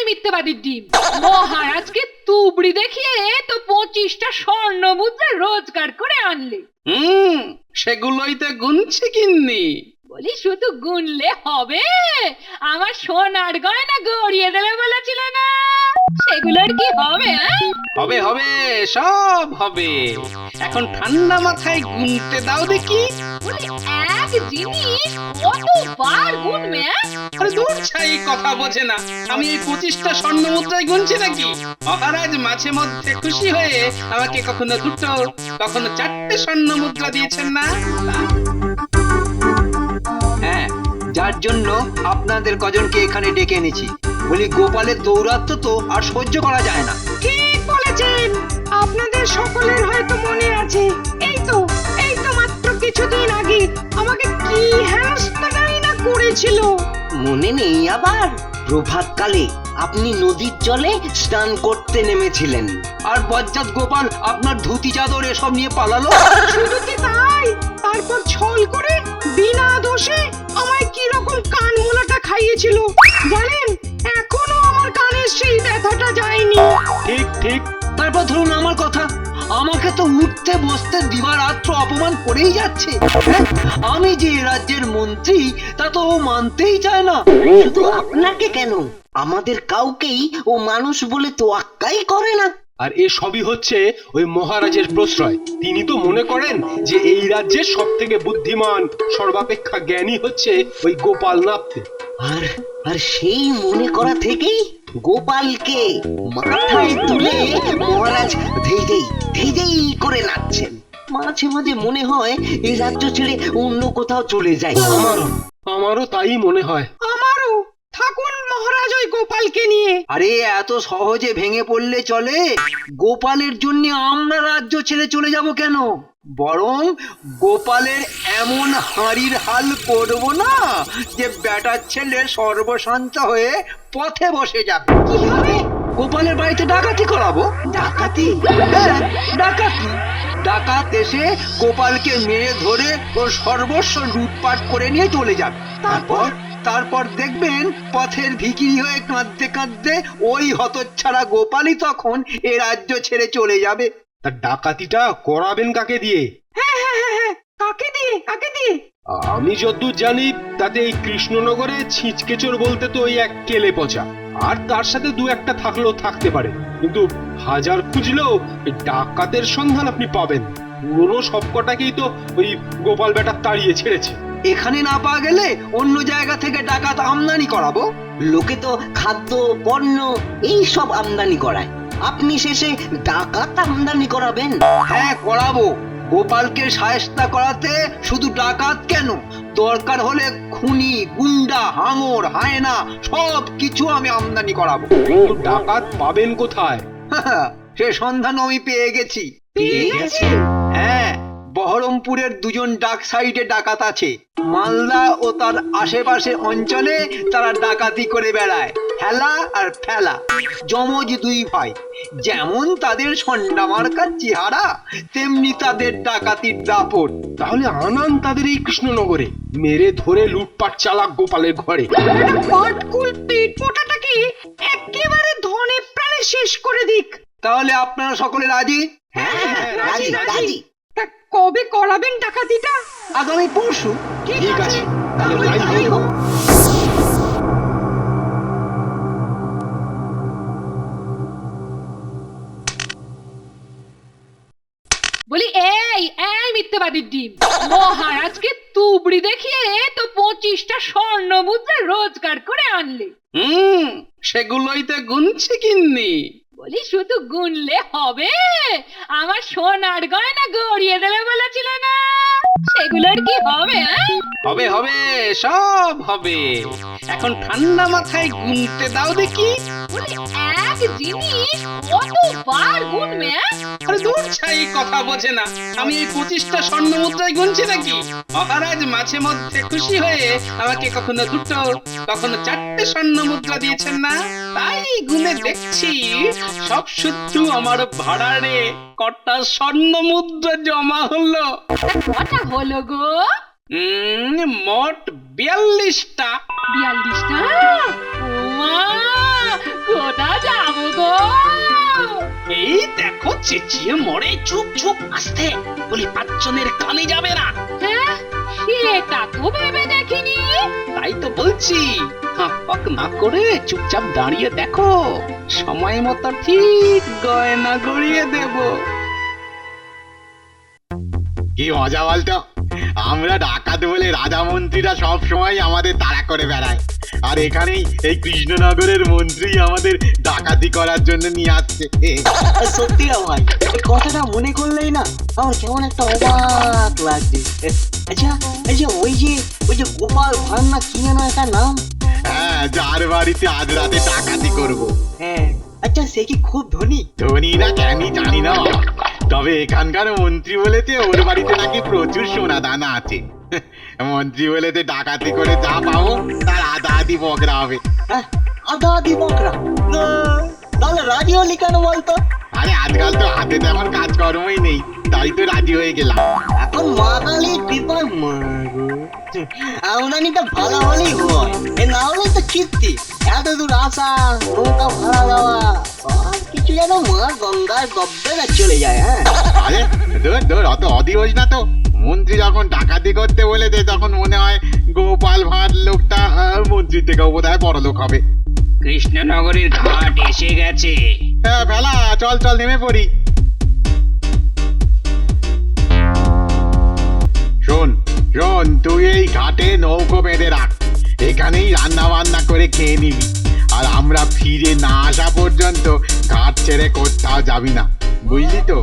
মিথ্যেবাদীর ডিম। মহারাজকে তুবড়ি দেখিয়ে তো 25টা স্বর্ণ মুদ্রা রোজগার করে আনলে। সেগুলোই তো গুনছি গিন্নি। বলি শুধু গুনলে হবে? আমার সোনার গয়না গড়িয়ে দেবে বলেছিলে না, সেগুলোর কি হবে? হবে হবে, সব হবে। এখন ঠান্ডা মাথায় গুনতে দাও দেখি। বলি এক জিনিস কতবার গুনবে? আরে দূর ছাই, কথা বোঝে না। আমি এই 25টা স্বর্ণ মুদ্রায় গুনছি নাকি? মহারাজ মাঝে মধ্যে খুশি হয়ে আমাকে কখনো 2টো, কখনো 4টে স্বর্ণ মুদ্রা দিয়েছেন না? হ্যাঁ, যার জন্য আপনাদের কজনকে এখানে ডেকে এনেছি। বলি গোপালের দৌরাত্ম্য তো আর সহ্য করা যায় না। ঠিক বলেছেন। আপনাদের সকলের হয়তো মনে আছে, এই তো মাত্র কিছুদিন আগে আমাকে কি হেনস্থাটাই না করেছিল। মনে নেই আবার? প্রভাতকালে আপনি নদীর জলে স্নান করতে নেমেছিলেন, আর বজ্জাত গোপাল আপনার ধুতি চাদর এসব নিয়ে পালালো। শুধু কি তাই, তারপর ছল করে বিনা দোষে আমায় কি রকম কান মোলাটা খাইয়েছিল জানেন? এখনো আমার কানের সেই ব্যথাটা যায়নি। ঠিক ঠিক। তারপর ধরুন আমার কথা, আমাকে তো উঠতে বসতে দিবারাত্র অপমান করেই যাচ্ছে। আমি যে রাজ্যের মন্ত্রী তা তো ও মানতেই চায় না। শুধু আপনাকে কেন, আমাদের কাউকেই ও মানুষ বলে তোয়াক্কাই করে না। আর এ সবই হচ্ছে ওই মহারাজের প্রশ্রয়। তিনি তো মনে করেন যে এই রাজ্যের সব থেকে বুদ্ধিমান, সর্বাপেক্ষা জ্ঞানী হচ্ছে ওই গোপাল নাপতে। আর সেই মনে করা থেকেই গোপালকে মাথায় তুলে মহারাজ ধেই ধেই করে নাচছেন। মাঝে মাঝে মনে হয় এই রাজ্য ছেড়ে অন্য কোথাও চলে যায়। আমারও তাই মনে হয়। আমারও। থাকুন মহারাজ ওই গোপালকে নিয়ে। আরে এত সহজে ভেঙে পড়লে চলে? গোপালের জন্য আমরা রাজ্য ছেড়ে চলে যাব কেন? বরং গোপালের এমন হাঁড়ির হাল করব না যে বেটার ছেলে সর্বশান্ত হয়ে পথে বসে যাবে। কিভাবে? গোপালের বাড়িতে ডাকাতি করাবো। ডাকাতি? হ্যাঁ, ডাকাতি। ডাকাত এসে গোপালকে মেরে ধরে ওর সর্বস্ব লুটপাট করে নিয়ে চলে যাবে। তারপর দেখবেন পথের ভিখিরি হয়ে কাঁদতে কাঁদতে ওই হতচ্ছাড়া গোপালই তখন এ রাজ্য ছেড়ে চলে যাবে। তা ডাকাতিটা করাবেন কাকে দিয়ে? হ্যাঁ, কাকে দিয়ে? আমি যতদূর জানি তাতে এই কৃষ্ণনগরে ছিচকেচোর বলতে তো ওই এক কেলে পচা, আর তার সাথে 2-1টা থাকলেও থাকতে পারে। কিন্তু হাজার খুঁজলেও এই ডাকাতের সন্ধান আপনি পাবেন। পুরনো সবকটাকেই তো ওই গোপাল বেটা তাড়িয়ে ছেড়েছে। এখানে না পাওয়া গেলে অন্য জায়গা থেকে ডাকাত আমদানি করাবো। লোকে তো খাদ্য পণ্য এই সব আমদানি করায়, আপনি শেষে ডাকাত আমদানি করাবেন? হ্যাঁ, করাবো। গোপালকে শায়েস্তা করাতে শুধু ডাকাত কেন, দরকার হলে খুনি, গুন্ডা, হাঙর, হায়না সব কিছু আমি আমদানি করাবো। কিন্তু ডাকাত পাবেন কোথায়? সে সন্ধান আমি পেয়ে গেছি। হ্যাঁ, বহরমপুরের 2জন ডাক সাইডে ডাকাত আছে। মালদা ও তার আশেপাশে অঞ্চলে তারা ডাকাতি করে বেড়ায়। হেলা আর ফেলা, যমজ 2 ভাই। যেমন তাদের সন্ডা মার্কার চেহারা, তেমনি তাদের ডাকাতির দাপট। তাহলে আনান তাদের এই কৃষ্ণনগরে, মেরে ধরে লুটপাট চালাক গোপালের ঘরে। পাটকুল পেট মোটাটাকে একেবারে ধনে প্রাণে শেষ করে দিক। তাহলে আপনারা সকলে রাজি? হ্যাঁ, রাজি। তা কবে করাবেন ডাকাতিটা? আগামী পরশু। ঠিক আছে, তাহলে তাই হোক। বলি এই মিথ্যেবাদীর ডিম, মহারাজকে তুবড়ি দেখিয়ে তো 25টা স্বর্ণ মুদ্রা রোজগার করে আনলে। সেগুলোই তো গুনছি গিন্নি। বলি শুধু গুনলে হবে? আমার সোনার গয়না গড়িয়ে দেবে বলেছিলে না, সেগুলোর কি হবে? হবে হবে, সব হবে। এখন ঠান্ডা মাথায় গুনতে দাও দেখি। বলি এক জিনিস কতবার গুনবে? আরে দূর ছাই, কথা বোঝে না। আমি এই 25টা স্বর্ণ মুদ্রায় গুনছি নাকি? মহারাজ মাঝে মধ্যে খুশি হয়ে আমাকে কখনো 2টো, কখনো 4টে স্বর্ণ মুদ্রা দিয়েছেন না? তাই গুনে দেখছি সব শুদ্ধ আমার ভাড়ারে কটা স্বর্ণ মুদ্রা জমা হলো। কটা হলো গো? মোট 42টা। 42টা? ওমা, দাদা যাবো গো। এই দেখো চেঁচিয়ে মরে, চুপ চুপ আস্তে, বলি পাঁচজনের কানে যাবে না। হ্যাঁ, সেটা তো ভেবে দেখিনি। তাই তো বলছি, হাঁক না করে চুপচাপ দাঁড়িয়ে দেখো, সময় মতো ঠিক গয়না গড়িয়ে দেব। কি মজা বলতো, আমরা ডাকাত বলে রাজা মন্ত্রীরা সব সময় আমাদের তাড়া করে বেড়ায়, আর এখানেই এই কৃষ্ণনগরের মন্ত্রী আমাদের ডাকাতি করার জন্য নিয়ে আসছে। সত্যি না ভাই, এই কথাটা মনে করলেই না আমার কেমন একটা অবাক লাগছে। আচ্ছা আচ্ছা, ওই যে গোপাল ভাঁড় না কি যেন একটা নাম? হ্যাঁ, যার বাড়িতে আজ রাতে ডাকাতি করব। হ্যাঁ, আচ্ছা সে কি খুব ধনী? ধনী না কেন জানি না, তবে এখানকার মন্ত্রী বলেছে ওর বাড়িতে নাকি প্রচুর সোনা দানা আছে। মন্ত্রী বলেছে ডাকাতি করে যা পাবো তার আধা আধি বকরা হবে। হ্যাঁ, আধা আধি বকরা? তাহলে রাজি হলি কেন বলতো? আরে আজকাল তো হাতে তেমন কাজকর্মই নেই, তাই তো রাজি হয়ে গেলাম। এখন মা কালীর কৃপায় আমদানিটা ভালো হলেই হয়, এ না হলে তো কীর্তি। এত দূর আসা, নৌকা ভাড়া দেওয়া, সব কিছু যেন মা গঙ্গার গব্বে না চলে যায়। হ্যাঁ, আরে ধর ধর, অত অদিবোস না তো। মন্ত্রী যখন ডাকাতি করতে বলেছে তখন মনে হয় গোপাল ভাঁড় লোকটা মন্ত্রী থেকেও বোধ হয় বড় লোক হবে। কৃষ্ণনগরের ঘাট এসে গেছে। হ্যাঁ ভেলা, চল চল নেমে পড়ি। শোন শোন, তুই এই ঘাটে নৌকো বেঁধে রাখ, এখানেই রান্না বান্না করে খেয়ে নিবি, আর আমরা ফিরে না আসা পর্যন্ত ঘাট ছেড়ে কোথাও যাবি না, বুঝলি তো?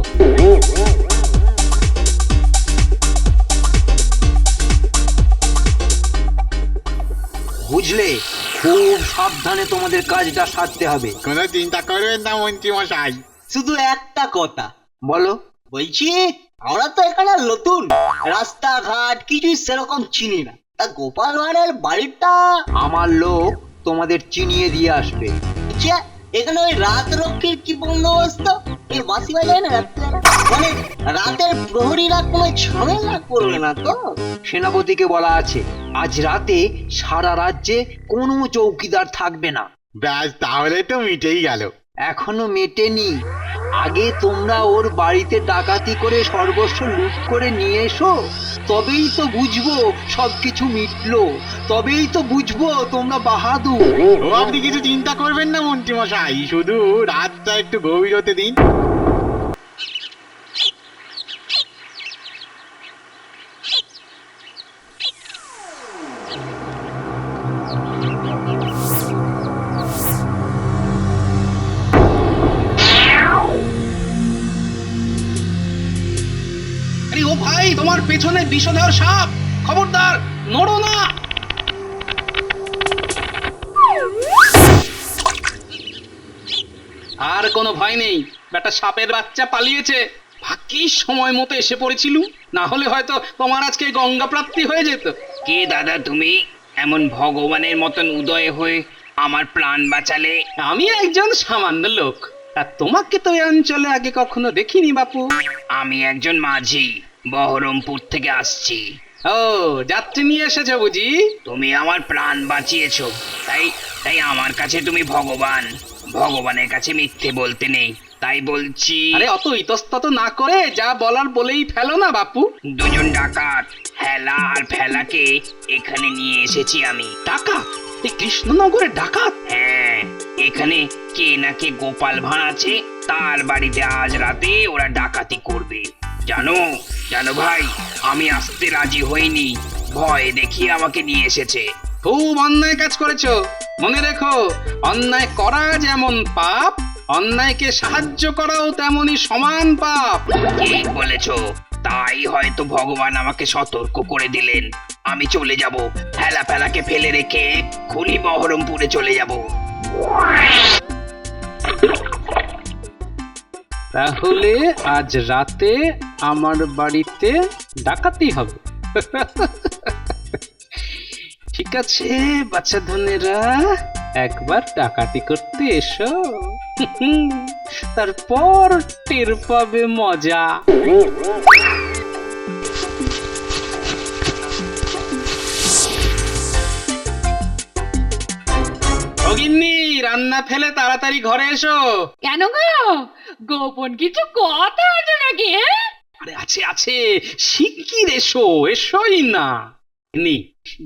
বুঝলে, খুব সাবধানে তোমাদের কাজটা সারতে হবে। কোনো চিন্তা করবেন না মন্ত্রী মশাই। শুধু একটা কথা বলো। বলছি, আমরা তো এখানে নতুন, রাস্তাঘাট কিছুই সেরকম চিনি না। তা গোপাল ভাঁড়ের বাড়িটা আমার লোক তোমাদের চিনিয়ে দিয়ে আসবে। আচ্ছা, এখানে ওই রাত রক্ষীর কি বন্দোবস্ত? এই বাসি বাজায় না রাত্রে, মানে রাতের প্রহরীরা কোনো ঝামেলা করবে না তো? সেনাপতিকে বলা আছে আজ রাতে সারা রাজ্যে কোনো চৌকিদার থাকবে না। ব্যাস, তাহলে তো মিটেই গেল। এখনো মেটেনি। আগে তোমরা ওর বাড়িতে ডাকাতি করে সর্বস্ব লুট করে নিয়ে এসো, তবেই তো বুঝবো সবকিছু মিটলো, তবেই তো বুঝবো তোমরা বাহাদুর। ও আপনি কিছু চিন্তা করবেন না মন্ত্রী মশাই, শুধু রাতটা একটু গভীর হতে দিন। আরে ও ভাই, তোমার পেছনে বিষধর সাপ, খবরদার নড়ো না। আর কোনো ভয় নেই, বেটা সাপের বাচ্চা পালিয়েছে। ভাগ্যিস সময় মতো এসে পড়েছিল, না হলে হয়তো তোমার আজকে গঙ্গা প্রাপ্তি হয়ে যেত। কে দাদা তুমি, এমন ভগবানের মতন উদয় হয়ে আমার প্রাণ বাঁচালে? আমি একজন সামান্য লোক, আর তোমাকে তো এই অঞ্চলে আগে কখনো দেখিনি বাপু। আমি একজন মাঝি, বহরমপুর থেকে আসছি। ও, যাত্রী নিয়ে এসেছো বুঝি? তুমি আমার প্রাণ বাঁচিয়েছো, তাই তাই আমার কাছে তুমি ভগবান। ভগবানের কাছে মিথ্যে বলতে নেই, তাই বলছি। আরে অত ইতস্তত না করে যা বলার বলেই ফেলো না বাপু। দুজন ডাকাত, হেলা আর ফেলাকে এখানে নিয়ে এসেছি আমি। ডাকাত? এই কৃষ্ণনগরের ডাকাত? হ্যাঁ, এখানে কে না কে গোপাল ভাঁড় আছে, তার বাড়িতে আজ রাতে ওরা ডাকাতি করবে। জানো জানো ভাই, আমি আসতে রাজি হইনি, ভয় দেখিয়ে আমাকে নিয়ে এসেছে। খুব অন্যায় কাজ করেছো। মনে রেখো, অন্যায় করা যেমন পাপ, অন্যায়কে সাহায্য করাও তেমনি সমান পাপ। ঠিক বলেছো, তাই হয়তো ভগবান আমাকে সতর্ক করে দিলেন। আমি চলে যাব, হেলা ফেলাকে ফেলে রেখে খুনি বহরমপুরে চলে যাব। তাহলে আজ রাতে আমার বাড়িতে ডাকাতি হবে। ঠিক আছে বাচ্চা ধনেরা, একবার ডাকাতি করতে এসো, তারপর টের পাবে মজা। গিন্নি, রান্না ফেলে তাড়াতাড়ি ঘরে এসো। কেন গো, গোপন কিছু কথা আছে নাকি? আরে আছে আছে, শিগগির এসো, এসোই না। নি,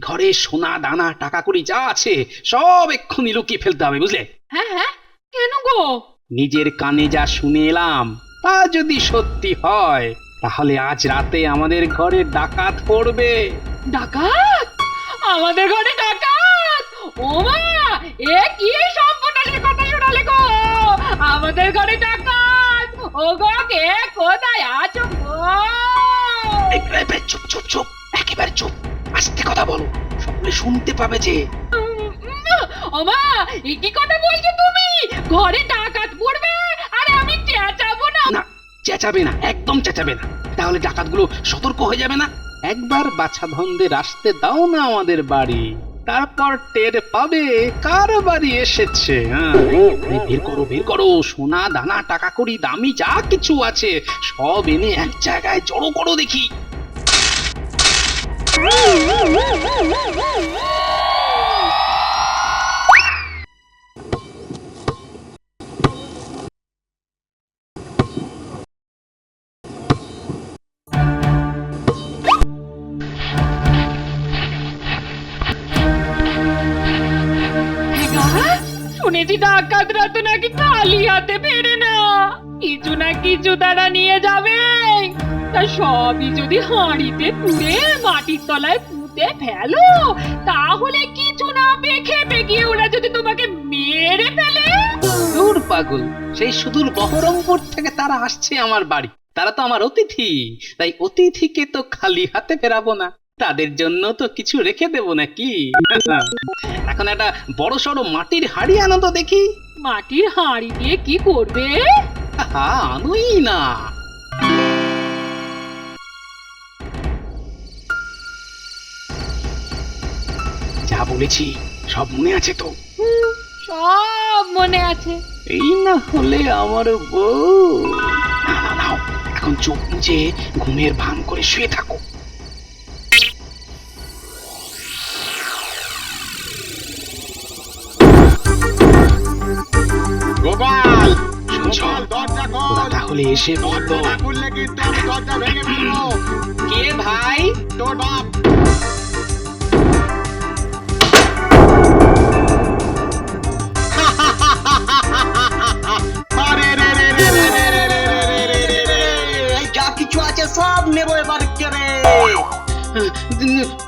ঘরে সোনা দানা টাকা কড়ি যা আছে সব এক্ষুনি লুকিয়ে ফেলতে হবে, বুঝলে? হ্যাঁ হ্যাঁ, কেন গো? নিজের কানে যা শুনে এলাম তা যদি সত্যি হয় তাহলে আজ রাতে আমাদের ঘরে ডাকাত পড়বে। ডাকাত? আমাদের ঘরে ডাকাত? ও মা, এ কি সর্বনাশের কথা শোনালে গো? আমাদের ঘরে ডাকাত? ও গো, কে কোথায় আছো গো? চুপ চুপ চুপ, একেবারে চুপ, আস্তে কথা বলো, সকলে শুনতে পাবে যে। ও মা, এ কি কথা বলছো তুমি? ঘরে ডাকাত পড়বে আরে আমি চেঁচাবো না? না, চেঁচাবে না, একদম চেঁচাবে না, তাহলে ডাকাতগুলো সতর্ক হয়ে যাবে না। একবার বাছা ধনদের আসতে দাও না আমাদের বাড়ি, তারপর টের পাবে কার বাড়ি এসেছে। হ্যাঁ, এই বের করো বের করো, সোনা দানা টাকা কড়ি দামি যা কিছু আছে সব এনে এক জায়গায় জড়ো করো দেখি। শুনেছি ডাকাতরা তো নাকি খালি হাতে ফেরে না, কিছু না কিছু তারা নিয়ে যাবে। তা সবই যদি হাঁড়িতে পুড়ে মাটির তলায় পুঁতে ফেলো, তাহলে কিছু না পেয়ে খেপে গিয়ে ওরা যদি তোমাকে মেরে ফেলে? দূর পাগল, সেই সুদূর বহরমপুর থেকে তারা আসছে আমার বাড়ি, তারা তো আমার অতিথি, তাই অতিথিকে তো খালি হাতে ফেরাবো না, তাদের জন্য তো কিছু রেখে দেবো নাকি। এখন একটা বড় সড়ো মাটির হাড়ি আনো তো দেখি। মাটির হাঁড়ি দিয়ে কি করবে? আনোই না। যা বলেছি সব মনে আছে তো? সব মনে আছে। এই না হলে আমার বউ। না না নাও, এখন চোখ মুছে ঘুমের ভান করে শুয়ে থাকো। গোপাল, শুনছো? গোপাল, দরজা খোল। ওরা তাহলে এসে বলতো। দরজা না খুললে কিন্তু আমি দরজা ভেঙে ফেলবো। কে ভাই? তোর বাপ। আরে রে রে রে রে রে রে রে রে রে রে রে রে। এই যা কিছু আছে সব নেবো এবার রে।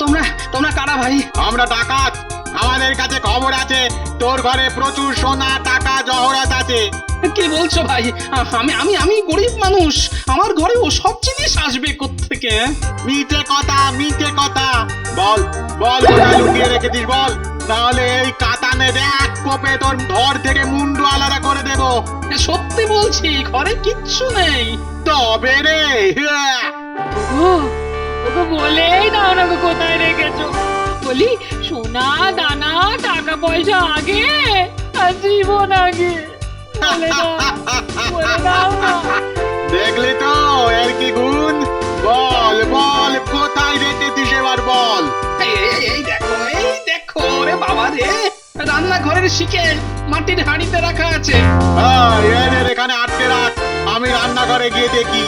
তোমরা তোমরা কারা ভাই? আমরা ডাকাত, আমাদের কাছে খবর আছে তোর ঘরে প্রচুর সোনা টাকা জহরত আছে। কি বলছো ভাই? আমি আমি আমি গরিব মানুষ, আমার ঘরে ও সব জিনিস আসবে কোত্থেকে? মিথ্যে কথা, মিথ্যে কথা। বল বল, কোথায় লুকিয়ে রেখেছিস বল, তাহলে এই কাতানে এক কোপে তোর ধর থেকে মুন্ডু আলাদা করে দেব। সত্যি বলছি, ঘরে কিচ্ছু নেই। তবে রে, ওগো, ওগো বলেই দাও না গো কোথায় রেখেছো। বলি সোনা দানা টাকা পয়সা আগে আর জীবন আগে? বলে দাও, বলে দাও না। দেখলি তো এর কি গুণ। বল বল, কোথায় রেখেছিস এবার বল। এই দেখো রে বাবা রে, রান্নাঘরের শিকে মাটির হাঁড়িতে রাখা আছে। এদের এখানে আটকে রাখ, আমি রান্নাঘরে গিয়ে দেখি।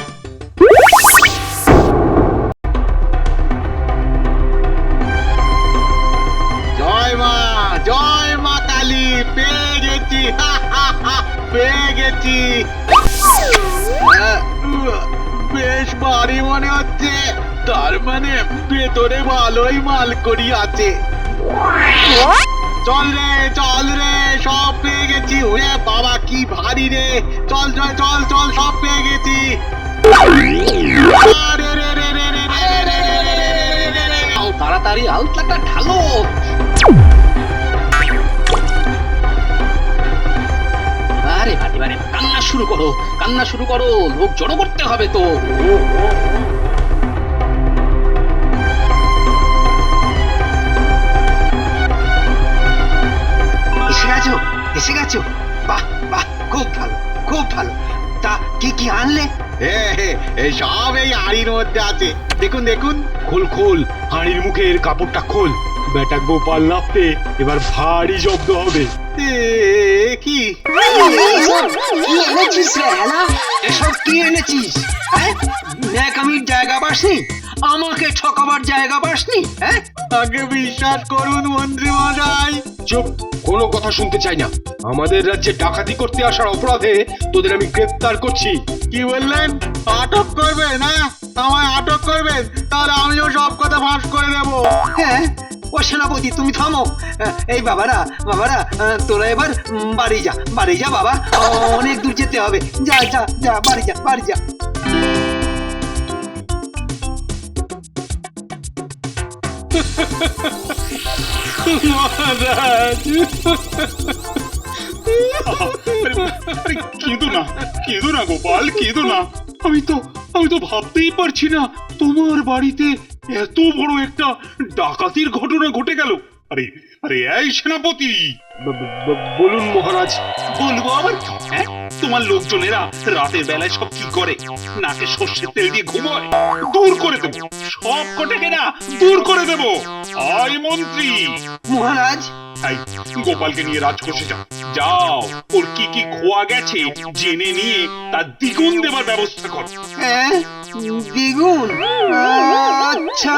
জয় মা কালী, পেয়ে গেছি, পেয়ে গেছি। বেশ ভারী মনে হচ্ছে, তার মানে ভেতরে ভালোই মালকড়ি আছে। চল রে, সব পেয়ে গেছি। ওরে বাবা কি ভারী রে, চল চল চল চল, সব পেয়ে গেছি। আরে রে রে রে রে রে রে রে রে রে রে রে রে। তাড়াতাড়ি আলতাটা ঢালো। আরে এবারে কান্না শুরু করো, কান্না শুরু করো, লোক জড়ো করতে হবে তো। এসে গেছো, এসে গেছো, বাহ বাহ, খুব ভালো, খুব ভালো। তা কি কি আনলে? এই সব এই হাড়ির মধ্যে আছে, দেখুন দেখুন। খোল খোল, হাঁড়ির মুখের কাপড়টা খোল, বেটা গোপাল নাপতে এবার ভারী জব্দ হবে। কি এসব কি এনেছিস রে হেলা? এসব কি এনেছিস? হ্যাঁ, ন্যাকামির জায়গা পাসনি, আমাকে ঠকাবার জায়গা পাসনি। হ্যাঁ, আগে বিশ্বাস করুন মন্ত্রী মশাই। চুপ, কোনো কথা শুনতে চাই না। আমাদের রাজ্যে ডাকাতি করতে আসার অপরাধে তোদের আমি গ্রেফতার করছি। কি বললেন? আটক করবেন? না, আমায় আটক করবেন, তাহলে আমিও সব কথা ফাঁস করে দেবো। হ্যাঁ, ও সেনাপতি তুমি থামো। এই বাবারা বাবারা, তোরা এবার বাড়ি যা, বাড়ি যা বাবা, অনেক দূর যেতে হবে। যা যা যা, বাড়ি যা, বাড়ি যা। মহারাজ, কেঁদো না গোপাল, কেঁদো না। আমি তো ভাবতেই পারছি না তোমার বাড়িতে এত বড় একটা ডাকাতির ঘটনা ঘটে গেল। আরে আরে এই সেনাপতি, বলুন মহারাজ। বলবো আবার কি? হ্যাঁ, তোমার লোকজনেরা রাতের বেলায় সব কি করে? নাকে সর্ষের তেল দিয়ে ঘুমোয়। দূর করে দেবো সব কটাকে, না দূর করে দেবো। আয় মন্ত্রী, মহারাজ, এই গোপালকে নিয়ে রাজকোষে যাও, যাও ওর কি কি খোয়া গেছে জেনে নিয়ে তার দ্বিগুণ দেবার ব্যবস্থা কর। হ্যাঁ, দ্বিগুণ? আচ্ছা,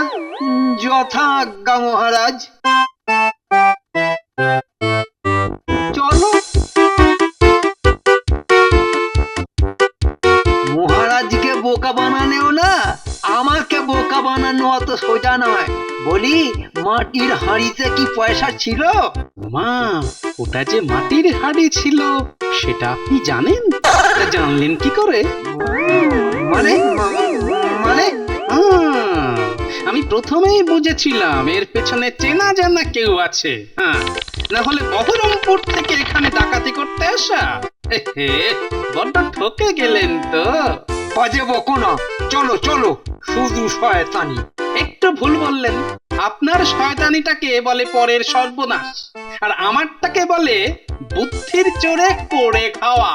যথা আজ্ঞা মহারাজ। চলো। মহারাজকে বোকা বানানেও না, আমাকে বোকা বানানো অত সোজা নয়। বলি, মাটির হাঁড়িতে কি পয়সা ছিল? মা, ওটা যে মাটির হাঁড়ি ছিল সেটা আপনি জানেন? তা জানলেন কি করে? মানে মানে আমি প্রথমেই বুঝেছিলাম এর পেছনে চেনা জানা কেউ আছে। হ্যাঁ, না হলে বহরমপুর থেকে এখানে ডাকাতি করতে আসা? হে, বড্ড ঠকে গেলেন তো। বাজে বকো না, চলো চলো, শুধু শয়তানি। একটু ভুল বললেন। আপনার শয়তানিটাকে বলে পরের সর্বনাশ, আর আমারটাকে বলে বুদ্ধির জোরে করে খাওয়া।